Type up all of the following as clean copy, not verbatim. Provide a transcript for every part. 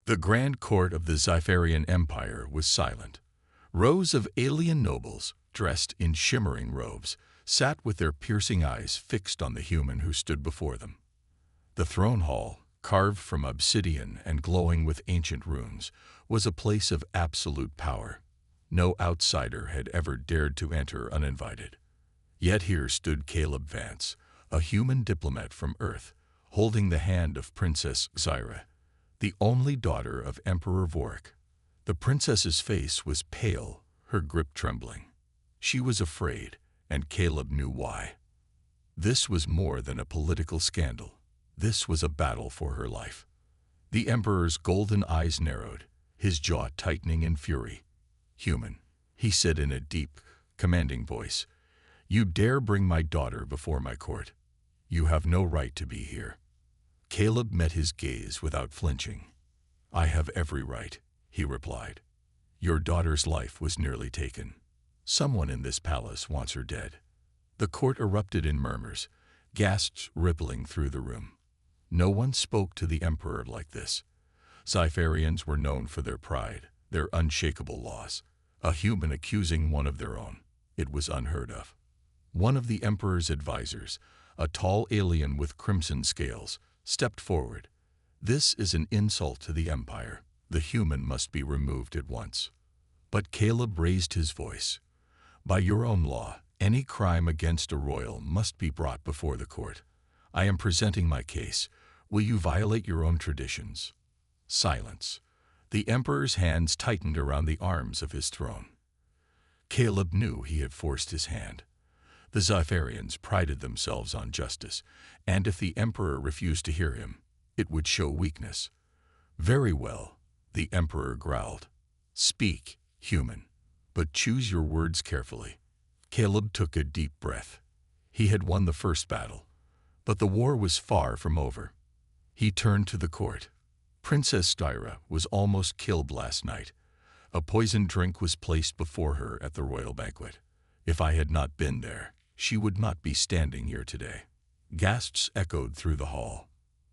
The grand court of the Xipherian Empire was silent. Rows of alien nobles, dressed in shimmering robes, sat with their piercing eyes fixed on the human who stood before them. The throne hall, carved from obsidian and glowing with ancient runes, was a place of absolute power. No outsider had ever dared to enter uninvited. Yet here stood Caleb Vance, a human diplomat from Earth, holding the hand of Princess Xyra, the only daughter of Emperor Vork. The princess's face was pale, her grip trembling. She was afraid, and Caleb knew why. This was more than a political scandal. This was a battle for her life. The Emperor's golden eyes narrowed, his jaw tightening in fury. "Human," he said in a deep, commanding voice, "you dare bring my daughter before my court. You have no right to be here." Caleb met his gaze without flinching. "I have every right," he replied. "Your daughter's life was nearly taken. Someone in this palace wants her dead." The court erupted in murmurs, gasps rippling through the room. No one spoke to the emperor like this. Xipherians were known for their pride, their unshakable laws. A human accusing one of their own. It was unheard of. One of the emperor's advisors, a tall alien with crimson scales, stepped forward. "This is an insult to the empire. The human must be removed at once." But Caleb raised his voice. "By your own law, any crime against a royal must be brought before the court. I am presenting my case. Will you violate your own traditions?" Silence. The emperor's hands tightened around the arms of his throne. Caleb knew he had forced his hand. The Xipherians prided themselves on justice, and if the emperor refused to hear him, it would show weakness. "Very well," the emperor growled. "Speak, human, but choose your words carefully." Caleb took a deep breath. He had won the first battle, but the war was far from over. He turned to the court. Princess Xyra was almost killed last night. A poisoned drink was placed before her at the royal banquet. If I had not been there, she would not be standing here today. Gasps echoed through the hall.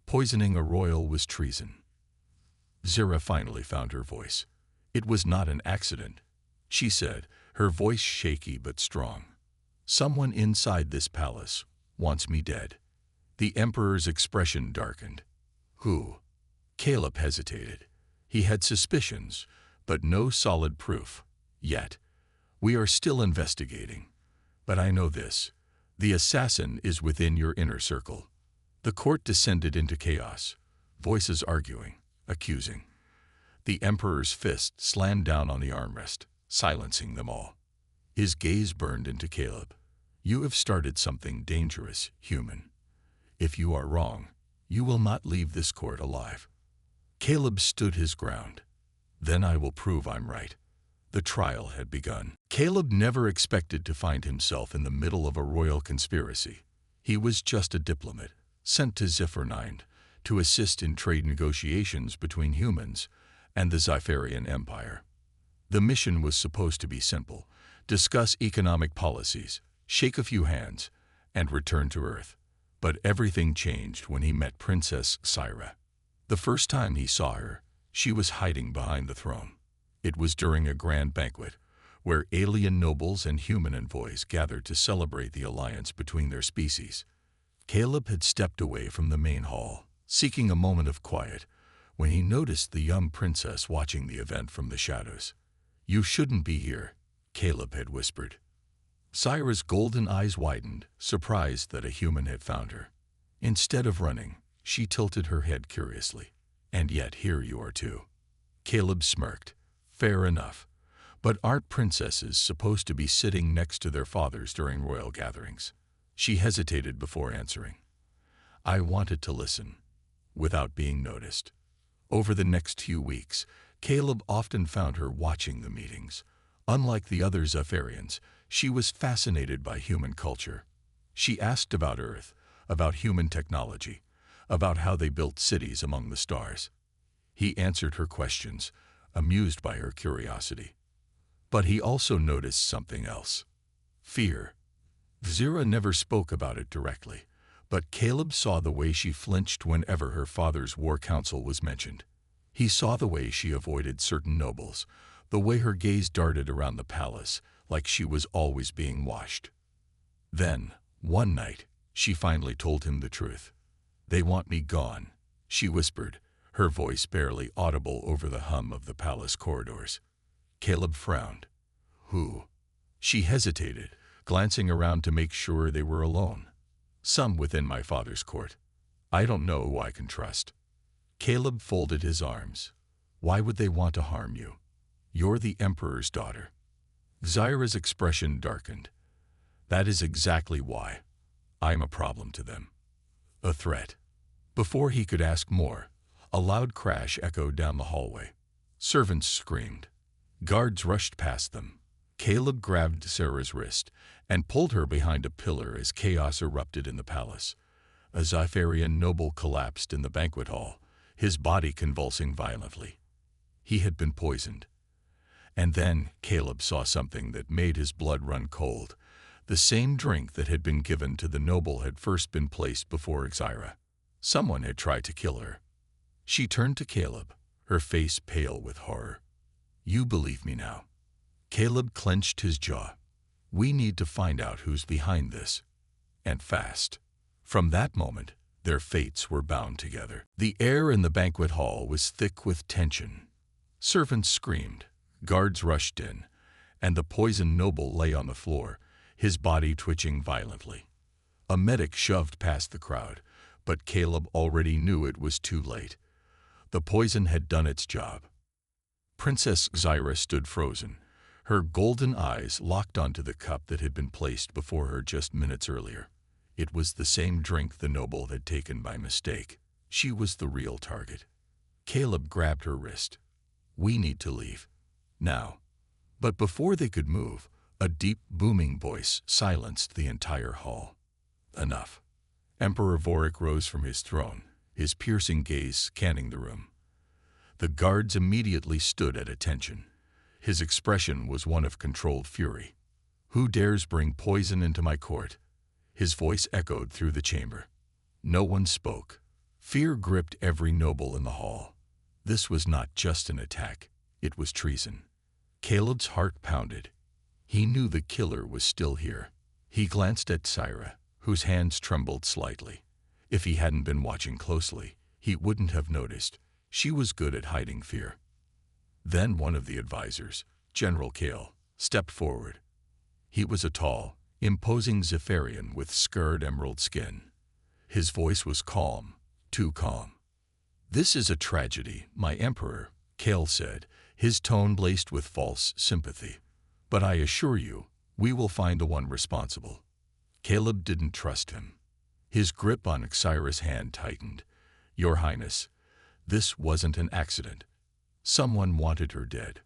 Poisoning a royal was treason. Xyra finally found her voice. "It was not an accident," she said, her voice shaky but strong. "Someone inside this palace wants me dead." The emperor's expression darkened. "Who?" Caleb hesitated. He had suspicions, but no solid proof. Yet. "We are still investigating. But I know this. The assassin is within your inner circle." The court descended into chaos. Voices arguing, accusing. The emperor's fist slammed down on the armrest, silencing them all. His gaze burned into Caleb. "You have started something dangerous, human. If you are wrong, you will not leave this court alive." Caleb stood his ground. "Then I will prove I'm right." The trial had begun. Caleb never expected to find himself in the middle of a royal conspiracy. He was just a diplomat, sent to Zifernine to assist in trade negotiations between humans and the Xipherian Empire. The mission was supposed to be simple: discuss economic policies, shake a few hands, and return to Earth. But everything changed when he met Princess Xyra. The first time he saw her, she was hiding behind the throne. It was during a grand banquet, where alien nobles and human envoys gathered to celebrate the alliance between their species. Caleb had stepped away from the main hall, seeking a moment of quiet, when he noticed the young princess watching the event from the shadows. "You shouldn't be here," Caleb had whispered. Xyra's golden eyes widened, surprised that a human had found her. Instead of running, she tilted her head curiously. "And yet here you are too." Caleb smirked. "Fair enough. But aren't princesses supposed to be sitting next to their fathers during royal gatherings?" She hesitated before answering. "I wanted to listen, without being noticed." Over the next few weeks, Caleb often found her watching the meetings. Unlike the other Xipherians, she was fascinated by human culture. She asked about Earth, about human technology, about how they built cities among the stars. He answered her questions, amused by her curiosity. But he also noticed something else: fear. Xyra never spoke about it directly, but Caleb saw the way she flinched whenever her father's war council was mentioned. He saw the way she avoided certain nobles, the way her gaze darted around the palace like she was always being watched. Then, one night, she finally told him the truth. "They want me gone," she whispered, her voice barely audible over the hum of the palace corridors. Caleb frowned. "Who?" She hesitated, glancing around to make sure they were alone. "Some within my father's court. I don't know who I can trust." Caleb folded his arms. "Why would they want to harm you? You're the Emperor's daughter." Zyra's expression darkened. "That is exactly why. I'm a problem to them. A threat." Before he could ask more, a loud crash echoed down the hallway. Servants screamed. Guards rushed past them. Caleb grabbed Sarah's wrist and pulled her behind a pillar as chaos erupted in the palace. A Zyfarian noble collapsed in the banquet hall, his body convulsing violently. He had been poisoned. And then Caleb saw something that made his blood run cold. The same drink that had been given to the noble had first been placed before Zyra. Someone had tried to kill her. She turned to Caleb, her face pale with horror. "You believe me now." Caleb clenched his jaw. "We need to find out who's behind this. And fast." From that moment, their fates were bound together. The air in the banquet hall was thick with tension. Servants screamed, guards rushed in, and the poisoned noble lay on the floor, his body twitching violently. A medic shoved past the crowd, but Caleb already knew it was too late. The poison had done its job. Princess Zyra stood frozen, her golden eyes locked onto the cup that had been placed before her just minutes earlier. It was the same drink the noble had taken by mistake. She was the real target. Caleb grabbed her wrist. "We need to leave. Now." But before they could move, a deep, booming voice silenced the entire hall. "Enough." Emperor Vorik rose from his throne, his piercing gaze scanning the room. The guards immediately stood at attention. His expression was one of controlled fury. "Who dares bring poison into my court?" His voice echoed through the chamber. No one spoke. Fear gripped every noble in the hall. This was not just an attack, it was treason. Caleb's heart pounded. He knew the killer was still here. He glanced at Zyra, whose hands trembled slightly. If he hadn't been watching closely, he wouldn't have noticed. She was good at hiding fear. Then one of the advisors, General Kale, stepped forward. He was a tall, imposing Zephyrian with scarred emerald skin. His voice was calm, too calm. "This is a tragedy, my emperor," Kale said, his tone laced with false sympathy. "But I assure you, we will find the one responsible." Caleb didn't trust him. His grip on Zyra's hand tightened. "Your Highness, this wasn't an accident. Someone wanted her dead."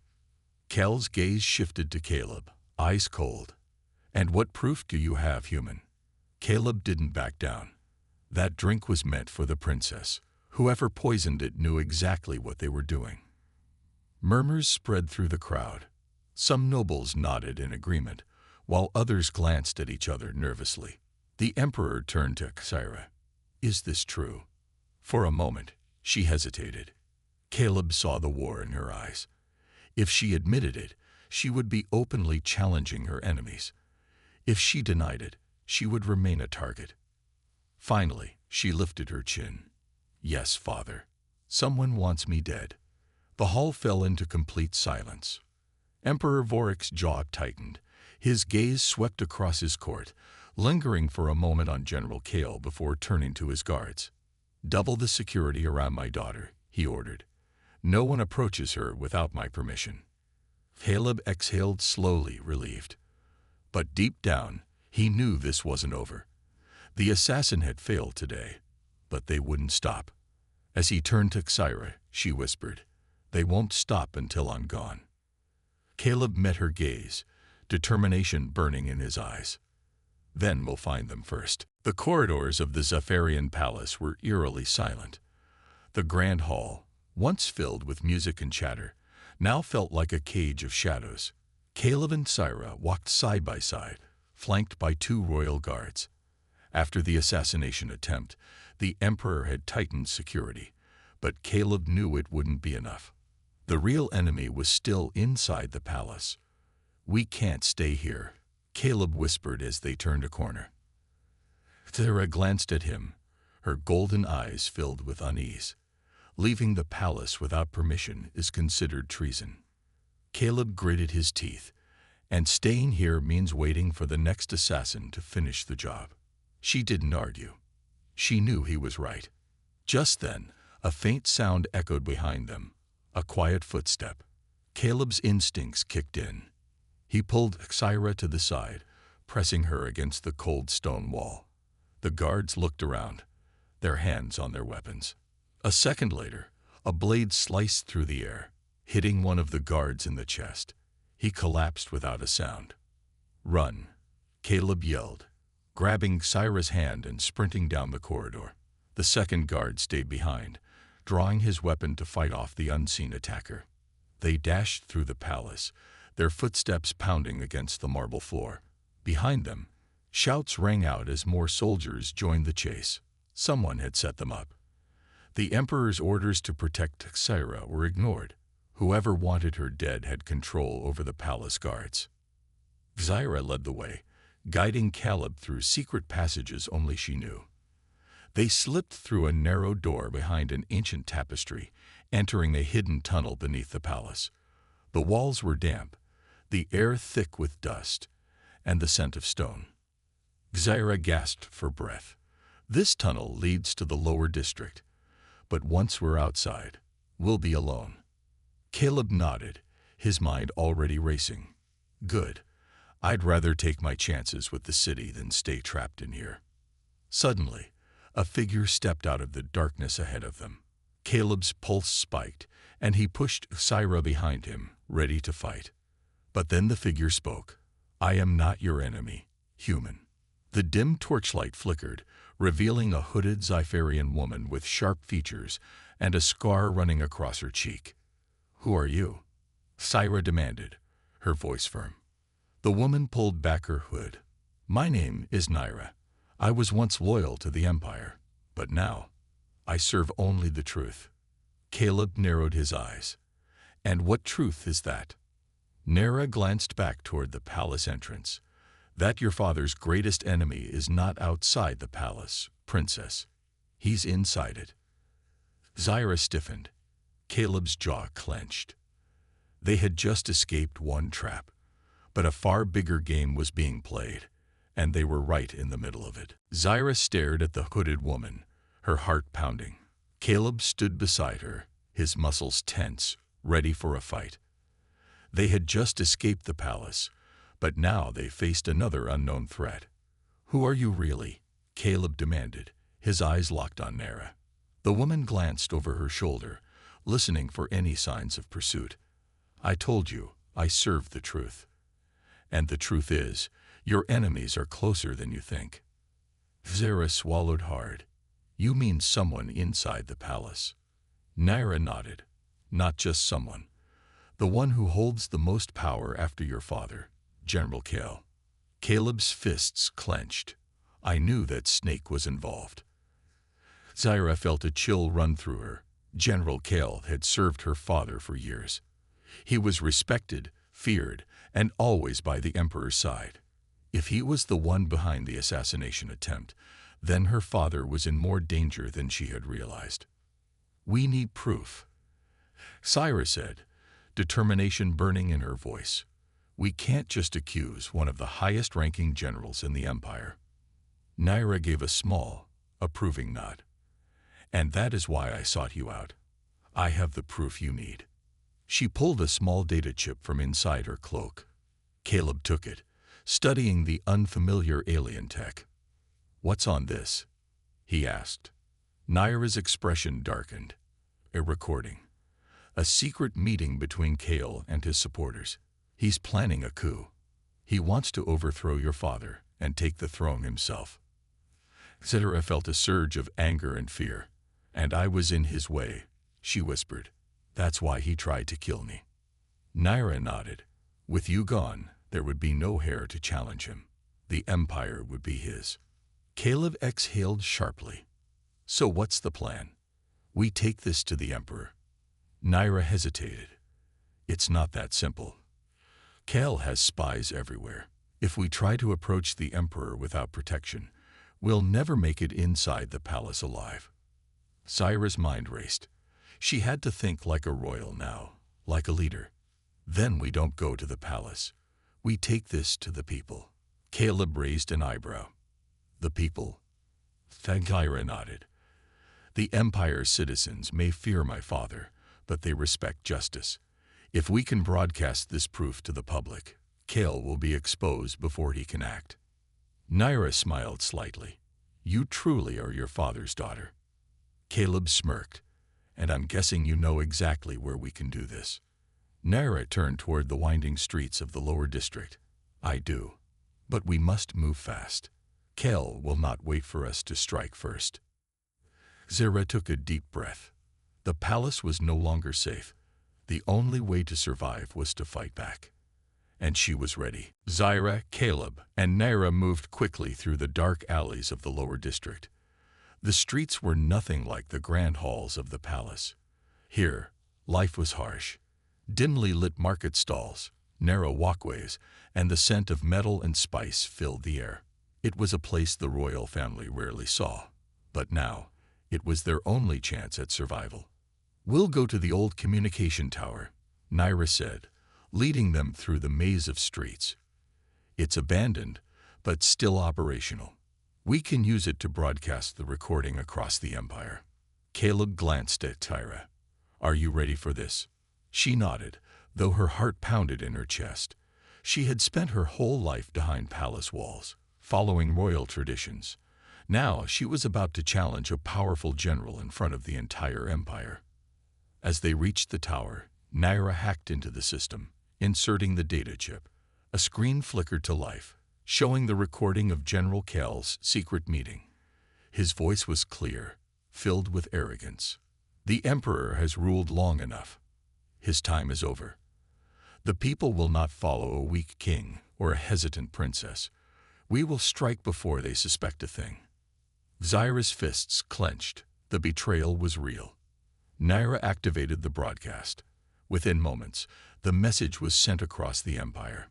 Kale's gaze shifted to Caleb, eyes cold. "And what proof do you have, human?" Caleb didn't back down. "That drink was meant for the princess. Whoever poisoned it knew exactly what they were doing." Murmurs spread through the crowd. Some nobles nodded in agreement, while others glanced at each other nervously. The emperor turned to Zyra. "Is this true?" For a moment, she hesitated. Caleb saw the war in her eyes. If she admitted it, she would be openly challenging her enemies. If she denied it, she would remain a target. Finally, she lifted her chin. "Yes, father. Someone wants me dead." The hall fell into complete silence. Emperor Vorik's jaw tightened. His gaze swept across his court, lingering for a moment on General Kale before turning to his guards. "Double the security around my daughter," he ordered. "No one approaches her without my permission." Caleb exhaled slowly, relieved. But deep down, he knew this wasn't over. The assassin had failed today, but they wouldn't stop. As he turned to Zyra, she whispered, "They won't stop until I'm gone." Caleb met her gaze, determination burning in his eyes. "Then we'll find them first." The corridors of the Zephyrian palace were eerily silent. The grand hall, once filled with music and chatter, now felt like a cage of shadows. Caleb and Zyra walked side by side, flanked by two royal guards. After the assassination attempt, the emperor had tightened security, But Caleb knew it wouldn't be enough. The real enemy was still inside the palace. "We can't stay here," Caleb whispered as they turned a corner. Sarah glanced at him, her golden eyes filled with unease. Leaving the palace without permission is considered treason. Caleb gritted his teeth, and staying here means waiting for the next assassin to finish the job. She didn't argue. She knew he was right. Just then, a faint sound echoed behind them, a quiet footstep. Caleb's instincts kicked in. He pulled Syra to the side, pressing her against the cold stone wall. The guards looked around, their hands on their weapons. A second later, a blade sliced through the air, hitting one of the guards in the chest. He collapsed without a sound. "Run," Caleb yelled, grabbing Syra's hand and sprinting down the corridor. The second guard stayed behind, drawing his weapon to fight off the unseen attacker. They dashed through the palace, their footsteps pounding against the marble floor. Behind them, shouts rang out as more soldiers joined the chase. Someone had set them up. The Emperor's orders to protect Syra were ignored. Whoever wanted her dead had control over the palace guards. Syra led the way, guiding Caleb through secret passages only she knew. They slipped through a narrow door behind an ancient tapestry, entering a hidden tunnel beneath the palace. The walls were damp, the air thick with dust, and the scent of stone. Syra gasped for breath. "This tunnel leads to the lower district, but once we're outside, we'll be alone." Caleb nodded, his mind already racing. "Good. I'd rather take my chances with the city than stay trapped in here." Suddenly, a figure stepped out of the darkness ahead of them. Caleb's pulse spiked, and he pushed Syra behind him, ready to fight. But then the figure spoke. "I am not your enemy, human." The dim torchlight flickered, revealing a hooded Zypharian woman with sharp features and a scar running across her cheek. "Who are you?" Syra demanded, her voice firm. The woman pulled back her hood. "My name is Naira. I was once loyal to the Empire, but now I serve only the truth." Caleb narrowed his eyes. "And what truth is that?" Naira glanced back toward the palace entrance. "That your father's greatest enemy is not outside the palace, princess. He's inside it." Syra stiffened. Caleb's jaw clenched. They had just escaped one trap, but a far bigger game was being played, and they were right in the middle of it. Syra stared at the hooded woman, her heart pounding. Caleb stood beside her, his muscles tense, ready for a fight. They had just escaped the palace, but now they faced another unknown threat. "Who are you really?" Caleb demanded, his eyes locked on Naira. The woman glanced over her shoulder, listening for any signs of pursuit. "I told you, I serve the truth. And the truth is, your enemies are closer than you think." Syra swallowed hard. "You mean someone inside the palace?" Naira nodded. "Not just someone. The one who holds the most power after your father, General Kale." Caleb's fists clenched. I knew that Snake was involved. Syra felt a chill run through her. General Kale had served her father for years. He was respected, feared, and always by the Emperor's side. If he was the one behind the assassination attempt, then her father was in more danger than she had realized. "We need proof," Syra said, determination burning in her voice. "We can't just accuse one of the highest-ranking generals in the Empire." Naira gave a small, approving nod. "And that is why I sought you out. I have the proof you need." She pulled a small data chip from inside her cloak. Caleb took it, studying the unfamiliar alien tech. "What's on this?" he asked. Naira's expression darkened. "A recording. A secret meeting between Kale and his supporters. He's planning a coup. He wants to overthrow your father and take the throne himself." Syra felt a surge of anger and fear. "And I was in his way," she whispered. "That's why he tried to kill me." Naira nodded. "With you gone, there would be no heir to challenge him. The Empire would be his." Caleb exhaled sharply. "So what's the plan?" We take this to the Emperor. Naira hesitated. It's not that simple. Kel has spies everywhere. If we try to approach the Emperor without protection, we'll never make it inside the palace alive. Zaira's mind raced. She had to think like a royal now, like a leader. Then we don't go to the palace. We take this to the people. Caleb raised an eyebrow. The people? Zaira nodded. The Empire's citizens may fear my father, but they respect justice. If we can broadcast this proof to the public, Kale will be exposed before he can act. Naira smiled slightly. You truly are your father's daughter. Caleb smirked. And I'm guessing you know exactly where we can do this. Naira turned toward the winding streets of the lower district. I do. But we must move fast. Kel will not wait for us to strike first. Zaira took a deep breath. The palace was no longer safe. The only way to survive was to fight back. And she was ready. Zaira, Caleb, and Naira moved quickly through the dark alleys of the lower district. The streets were nothing like the grand halls of the palace. Here, life was harsh. Dimly lit market stalls, narrow walkways, and the scent of metal and spice filled the air. It was a place the royal family rarely saw. But now, it was their only chance at survival. We'll go to the old communication tower, Naira said, leading them through the maze of streets. It's abandoned, but still operational. We can use it to broadcast the recording across the Empire. Caleb glanced at Tyra. Are you ready for this? She nodded, though her heart pounded in her chest. She had spent her whole life behind palace walls, following royal traditions. Now she was about to challenge a powerful general in front of the entire empire. As they reached the tower, Naira hacked into the system, inserting the data chip. A screen flickered to life, showing the recording of General Kel's secret meeting. His voice was clear, filled with arrogance. The Emperor has ruled long enough. His time is over. The people will not follow a weak king or a hesitant princess. We will strike before they suspect a thing. Zaira's fists clenched. The betrayal was real. Naira activated the broadcast. Within moments, the message was sent across the empire.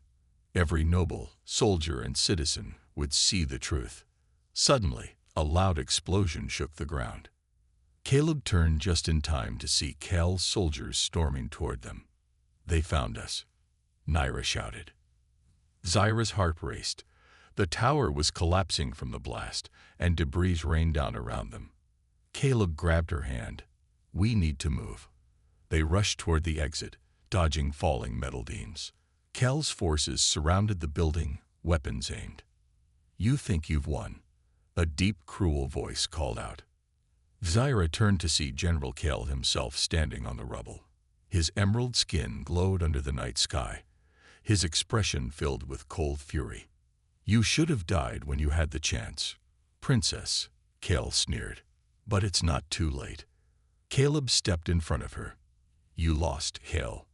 Every noble, soldier, and citizen would see the truth. Suddenly, a loud explosion shook the ground. Caleb turned just in time to see Kel's soldiers storming toward them. They found us, Naira shouted. Zaira's heart raced. The tower was collapsing from the blast, and debris rained down around them. Caleb grabbed her hand. We need to move. They rushed toward the exit, dodging falling metal beams. Kel's forces surrounded the building, weapons aimed. You think you've won, a deep, cruel voice called out. Zaira turned to see General Kel himself standing on the rubble. His emerald skin glowed under the night sky, his expression filled with cold fury. You should have died when you had the chance, Princess, Kel sneered. But it's not too late. Caleb stepped in front of her. You lost, Kel.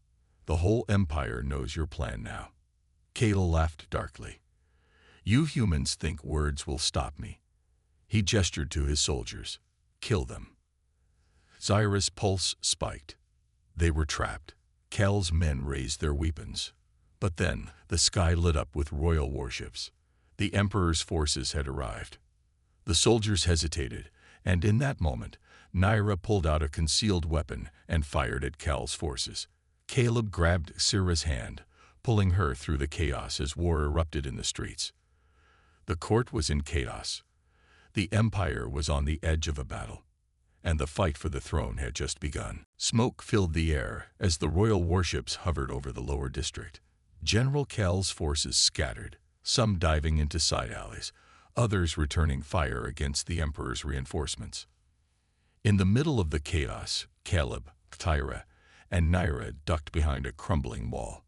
The whole empire knows your plan now. Kel laughed darkly. You humans think words will stop me. He gestured to his soldiers. Kill them. Zaira's pulse spiked. They were trapped. Kel's men raised their weapons. But then, the sky lit up with royal warships. The Emperor's forces had arrived. The soldiers hesitated, and in that moment, Naira pulled out a concealed weapon and fired at Kel's forces. Caleb grabbed Zaira's hand, pulling her through the chaos as war erupted in the streets. The court was in chaos. The Empire was on the edge of a battle, and the fight for the throne had just begun. Smoke filled the air as the royal warships hovered over the lower district. General Kel's forces scattered, some diving into side alleys, others returning fire against the Emperor's reinforcements. In the middle of the chaos, Caleb, Tyra, and Naira ducked behind a crumbling wall.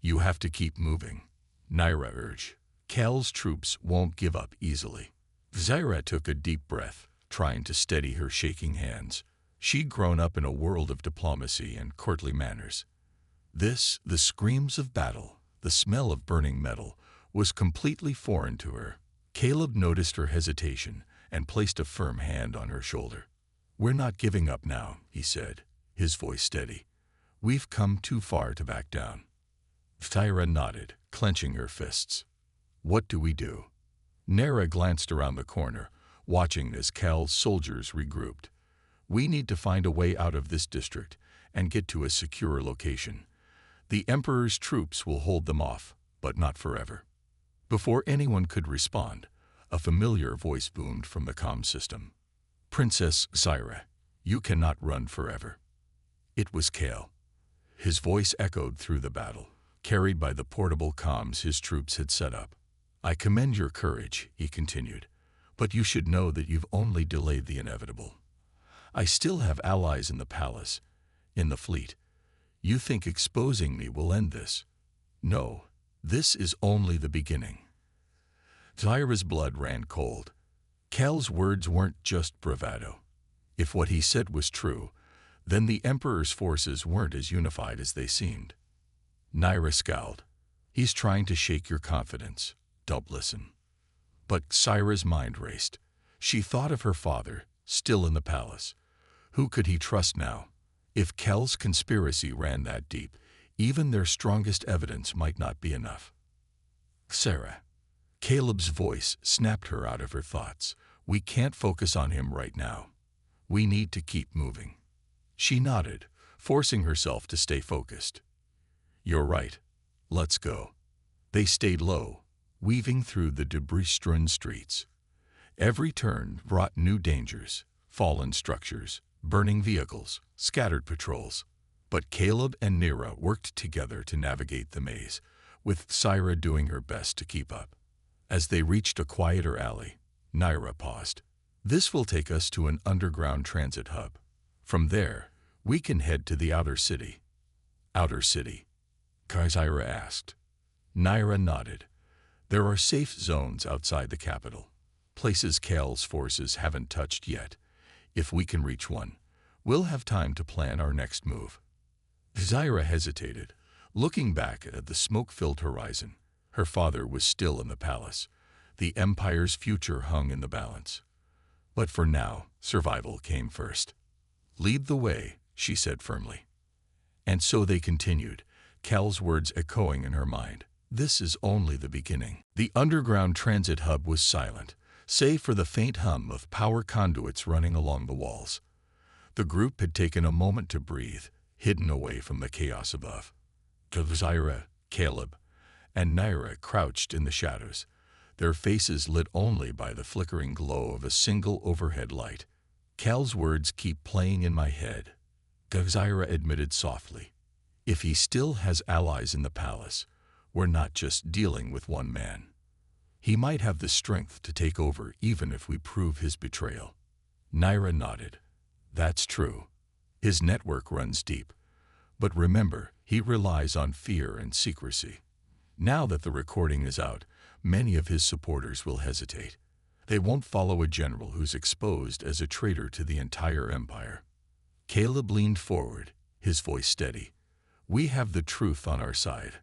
You have to keep moving, Naira urged. Kel's troops won't give up easily. Zaira took a deep breath, trying to steady her shaking hands. She'd grown up in a world of diplomacy and courtly manners. The screams of battle, the smell of burning metal, was completely foreign to her. Caleb noticed her hesitation and placed a firm hand on her shoulder. "We're not giving up now," he said, his voice steady. "We've come too far to back down." Tyra nodded, clenching her fists. "What do we do?" Nara glanced around the corner, watching as Cal's soldiers regrouped. "We need to find a way out of this district and get to a secure location. The Emperor's troops will hold them off, but not forever." Before anyone could respond, a familiar voice boomed from the comm system. "Princess Zyra, you cannot run forever." It was Cal. His voice echoed through the battle, carried by the portable comms his troops had set up. "I commend your courage," he continued, "but you should know that you've only delayed the inevitable. I still have allies in the palace, in the fleet. You think exposing me will end this? No, this is only the beginning." Zyra's blood ran cold. Cal's words weren't just bravado. If what he said was true, then the Emperor's forces weren't as unified as they seemed. Naira scowled. "He's trying to shake your confidence. Don't listen." But Zyra's mind raced. She thought of her father, still in the palace. Who could he trust now? If Cal's conspiracy ran that deep, even their strongest evidence might not be enough. "Sarah." Caleb's voice snapped her out of her thoughts. "We can't focus on him right now. We need to keep moving." She nodded, forcing herself to stay focused. "You're right. Let's go." They stayed low, weaving through the debris-strewn streets. Every turn brought new dangers: fallen structures, burning vehicles, scattered patrols. But Caleb and Nira worked together to navigate the maze, with Zyra doing her best to keep up. As they reached a quieter alley, Nira paused. "This will take us to an underground transit hub. From there, we can head to the outer city." "Outer city?" Zyra asked. Nira nodded. "There are safe zones outside the capital, places Cal's forces haven't touched yet. If we can reach one, we'll have time to plan our next move." Zyra hesitated, looking back at the smoke-filled horizon. Her father was still in the palace. The Empire's future hung in the balance. But for now, survival came first. "Lead the way," she said firmly. And so they continued, Cal's words echoing in her mind. This is only the beginning. The underground transit hub was silent, save for the faint hum of power conduits running along the walls. The group had taken a moment to breathe, hidden away from the chaos above. Zyra, Caleb, and Nira crouched in the shadows, their faces lit only by the flickering glow of a single overhead light. "Cal's words keep playing in my head," Zyra admitted softly. "If he still has allies in the palace, we're not just dealing with one man. He might have the strength to take over even if we prove his betrayal." Nira nodded. "That's true. His network runs deep. But remember, he relies on fear and secrecy. Now that the recording is out, many of his supporters will hesitate. They won't follow a general who's exposed as a traitor to the entire empire." Caleb leaned forward, his voice steady. "We have the truth on our side.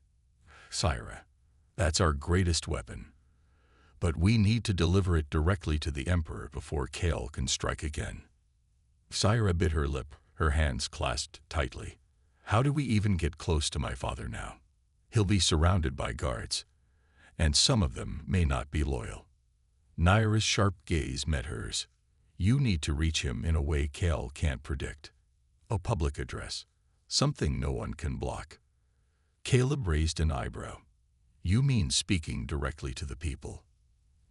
Zyra, that's our greatest weapon. But we need to deliver it directly to the Emperor before Cal can strike again." Zyra bit her lip, her hands clasped tightly. "How do we even get close to my father now? He'll be surrounded by guards, and some of them may not be loyal." Nira's sharp gaze met hers. "You need to reach him in a way Cal can't predict. A public address, something no one can block." Caleb raised an eyebrow. "You mean speaking directly to the people?"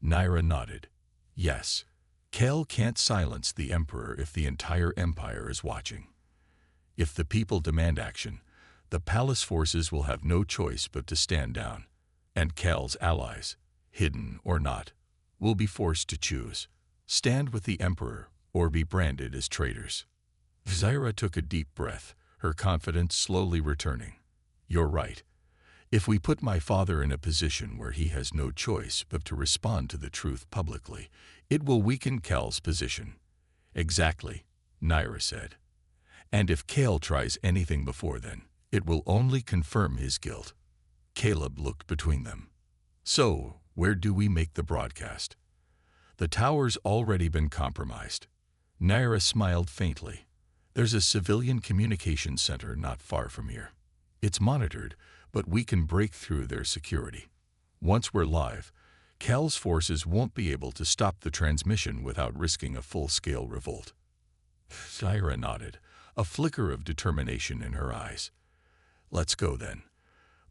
Nira nodded. "Yes. Cal can't silence the Emperor if the entire empire is watching. If the people demand action, the palace forces will have no choice but to stand down, and Cal's allies, hidden or not, will be forced to choose: stand with the Emperor or be branded as traitors." Zyra took a deep breath, her confidence slowly returning. "You're right. If we put my father in a position where he has no choice but to respond to the truth publicly, it will weaken Cal's position." "Exactly," Nira said. "And if Cal tries anything before then, it will only confirm his guilt." Caleb looked between them. "So, where do we make the broadcast?" "The tower's already been compromised. Naira smiled faintly. There's a civilian communications center not far from here. It's monitored, but we can break through their security. Once we're live, Cal's forces won't be able to stop the transmission without risking a full-scale revolt. Zaira nodded, a flicker of determination in her eyes. Let's go then.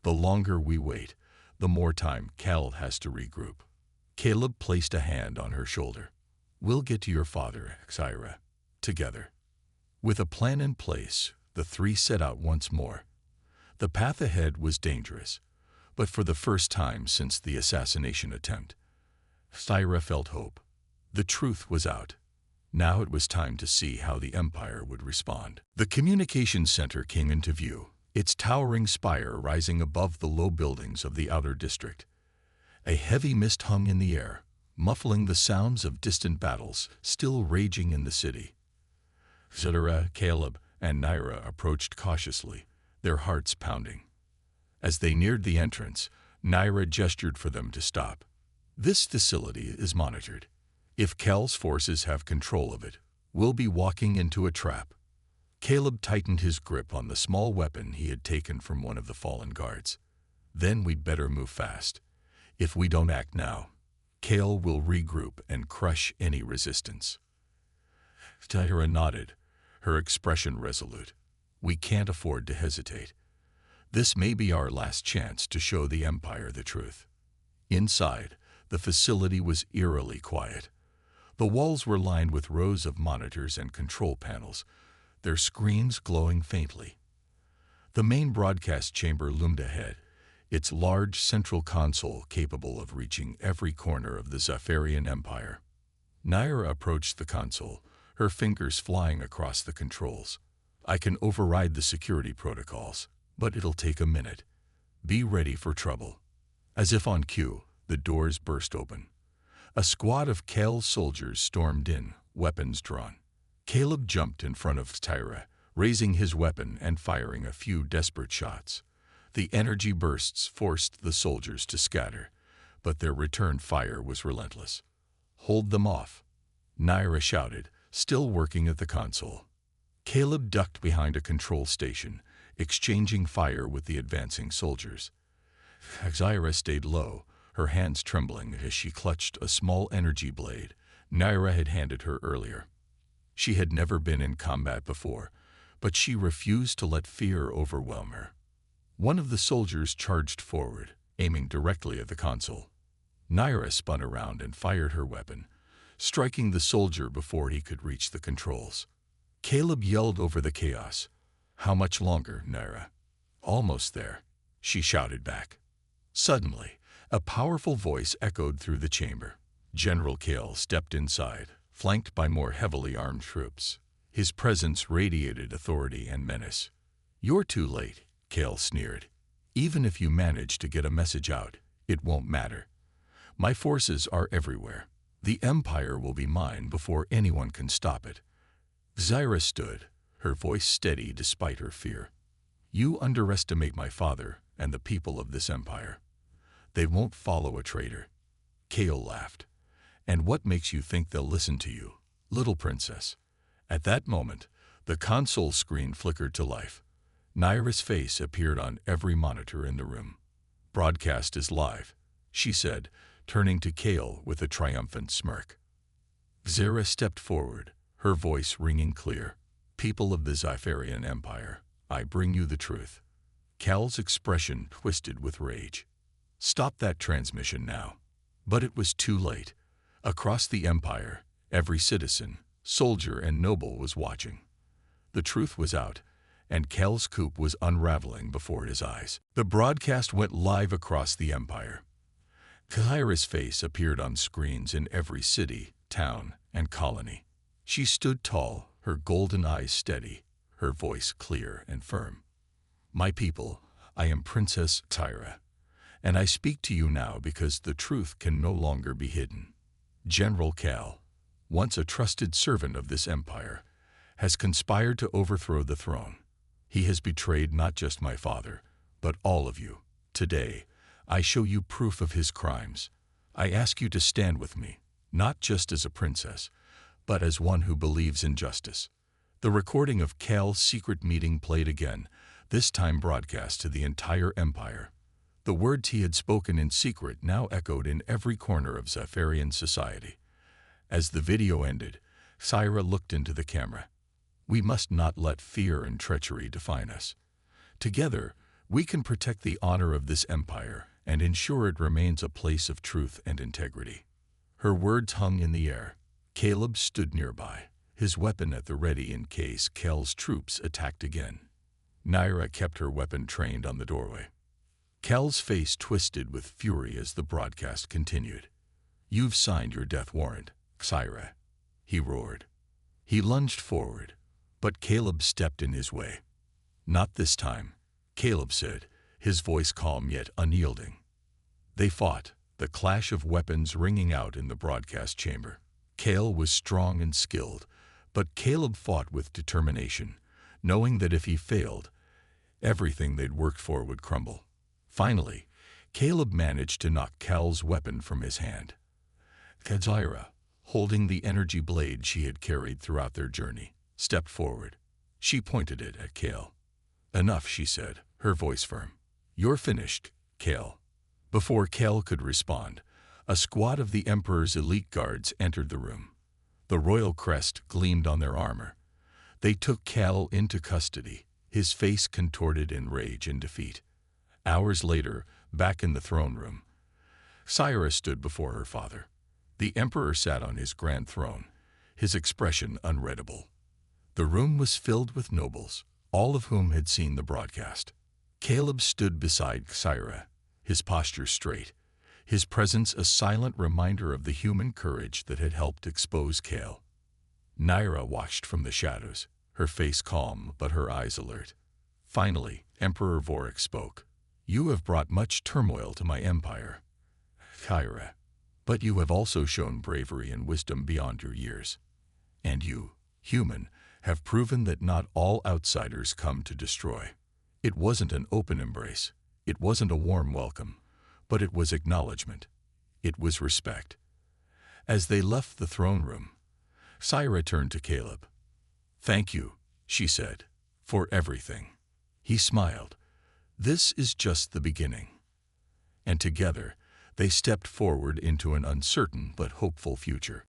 The longer we wait, the more time Cal has to regroup. Caleb placed a hand on her shoulder. We'll get to your father, Zaira, together. With a plan in place, the three set out once more. The path ahead was dangerous, but for the first time since the assassination attempt, Zaira felt hope. The truth was out. Now it was time to see how the Empire would respond. The communications center came into view, its towering spire rising above the low buildings of the outer district. A heavy mist hung in the air, muffling the sounds of distant battles still raging in the city. Zaira, Caleb, and Naira approached cautiously, their hearts pounding. As they neared the entrance, Naira gestured for them to stop. This facility is monitored. If Cal's forces have control of it, we'll be walking into a trap. Caleb tightened his grip on the small weapon he had taken from one of the fallen guards. Then we'd better move fast. If we don't act now, Cal will regroup and crush any resistance. Zaira nodded, her expression resolute. We can't afford to hesitate. This may be our last chance to show the Empire the truth. Inside, the facility was eerily quiet. The walls were lined with rows of monitors and control panels, their screens glowing faintly. The main broadcast chamber loomed ahead, its large central console capable of reaching every corner of the Zafarian Empire. Naira approached the console, her fingers flying across the controls. I can override the security protocols, but it'll take a minute. Be ready for trouble. As if on cue, the doors burst open. A squad of Cal's soldiers stormed in, weapons drawn. Caleb jumped in front of Zaira, raising his weapon and firing a few desperate shots. The energy bursts forced the soldiers to scatter, but their return fire was relentless. Hold them off, Naira shouted, still working at the console. Caleb ducked behind a control station, exchanging fire with the advancing soldiers. Zaira stayed low, her hands trembling as she clutched a small energy blade Naira had handed her earlier. She had never been in combat before, but she refused to let fear overwhelm her. One of the soldiers charged forward, aiming directly at the console. Naira spun around and fired her weapon, striking the soldier before he could reach the controls. Caleb yelled over the chaos. How much longer, Naira? Almost there, she shouted back. Suddenly, a powerful voice echoed through the chamber. General Cal stepped inside, flanked by more heavily armed troops. His presence radiated authority and menace. You're too late, Cal sneered. Even if you manage to get a message out, it won't matter. My forces are everywhere. The Empire will be mine before anyone can stop it. Zaira stood, her voice steady despite her fear. You underestimate my father and the people of this empire. They won't follow a traitor. Cal laughed. And what makes you think they'll listen to you, little princess? At that moment, the console screen flickered to life. Naira's face appeared on every monitor in the room. Broadcast is live, she said, turning to Cal with a triumphant smirk. Zaira stepped forward, her voice ringing clear. People of the Zafarian Empire, I bring you the truth. Cal's expression twisted with rage. Stop that transmission now. But it was too late. Across the Empire, every citizen, soldier, and noble was watching. The truth was out, and Cal's coup was unraveling before his eyes. The broadcast went live across the Empire. Zaira's face appeared on screens in every city, town, and colony. She stood tall, her golden eyes steady, her voice clear and firm. My people, I am Princess Zaira, and I speak to you now because the truth can no longer be hidden. General Cal, once a trusted servant of this empire, has conspired to overthrow the throne. He has betrayed not just my father, but all of you. Today, I show you proof of his crimes. I ask you to stand with me, not just as a princess, but as one who believes in justice. The recording of Cal's secret meeting played again, this time broadcast to the entire empire. The words he had spoken in secret now echoed in every corner of Zephyrian society. As the video ended, Syra looked into the camera. We must not let fear and treachery define us. Together, we can protect the honor of this empire and ensure it remains a place of truth and integrity. Her words hung in the air. Caleb stood nearby, his weapon at the ready in case Cal's troops attacked again. Naira kept her weapon trained on the doorway. Cal's face twisted with fury as the broadcast continued. You've signed your death warrant, Syra, he roared. He lunged forward, but Caleb stepped in his way. Not this time, Caleb said, his voice calm yet unyielding. They fought, the clash of weapons ringing out in the broadcast chamber. Cal was strong and skilled, but Caleb fought with determination, knowing that if he failed, everything they'd worked for would crumble. Finally, Caleb managed to knock Cal's weapon from his hand. Syra, holding the energy blade she had carried throughout their journey, stepped forward. She pointed it at Cal. Enough, she said, her voice firm. You're finished, Cal. Before Cal could respond, a squad of the Emperor's elite guards entered the room. The royal crest gleamed on their armor. They took Cal into custody, his face contorted in rage and defeat. Hours later, back in the throne room, Syra stood before her father. The Emperor sat on his grand throne, his expression unreadable. The room was filled with nobles, all of whom had seen the broadcast. Caleb stood beside Syra, his posture straight, his presence a silent reminder of the human courage that had helped expose Cal. Naira watched from the shadows, her face calm but her eyes alert. Finally, Emperor Vorik spoke. You have brought much turmoil to my empire, Syra, but you have also shown bravery and wisdom beyond your years. And you, human, have proven that not all outsiders come to destroy. It wasn't an open embrace. It wasn't a warm welcome, but it was acknowledgement. It was respect. As they left the throne room, Syra turned to Caleb. Thank you, she said, for everything. He smiled. This is just the beginning. And together, they stepped forward into an uncertain but hopeful future.